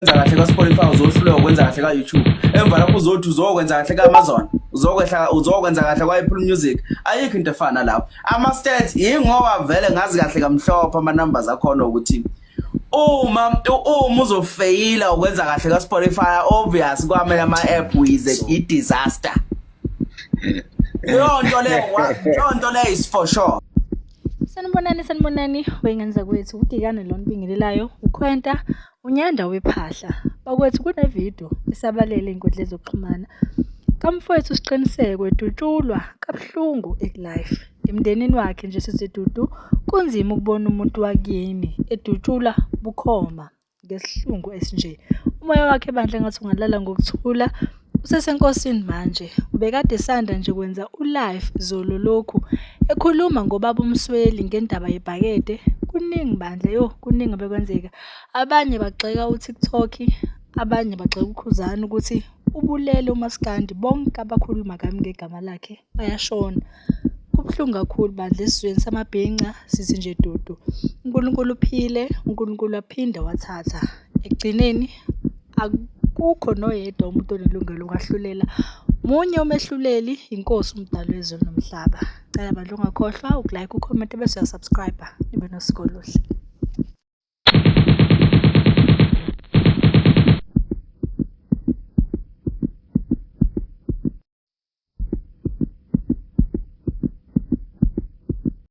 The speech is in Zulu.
kahle ka-Spotify uzohluleka ukwenza kahle ka-YouTube. Emva lapho uzothi uzokwenza kahle ka-Amazon, uzokwenza kahle kwa-Apple Music. Ayikho into efana lapho. Ama-stats yingoba vele ngazi kahle kamhlophe ama-numbers akhona ukuthi uma uzofeyila ukwenza kahle ka-Spotify, obvious kwamanye ama-app i-disaster. Leyo nto leyo is for sure. Sanibonani wengenza kwethu udikane lona bingelelayo ukhwenta unyanda wephahla bakwethu kunevideo isabalele inkundla zokuxhumana kamfowethu siqiniseke edutshulwa kabuhlungu ekulife emndenini wakhe nje sizidudu kunzima ukubona umuntu wakini edutshula bukhoma ngesihlungu esinje umoya wakhe bandla ngathi ungalala ngokuthula usesenkosini manje ubekade esanda nje kwenza ulife zolo lokhu ekhuluma ngobaba umsweli ngendaba yebhakede kuningi bandla kuningi abekwenzeka abanye bagxeka uTikTok abanye bagxeka uKhuzana ukuthi ubulele uMaskandi bonke abakhuluma kami ngegama lakhe bayashona kubhlungu kakhulu bandla esizweni samabhenca sithi nje dudu uNkulunkulu uphile uNkulunkulu aphinde wathatha ekugcineni akukho noyedwa umuntu onelungelo lokwahlulela munye umehluleli inkosi umdalo wezulu nomhlaba cela bandla ungakhohlwa ukulike ucomment bese uyasubscribe nibe nosuku oluhle.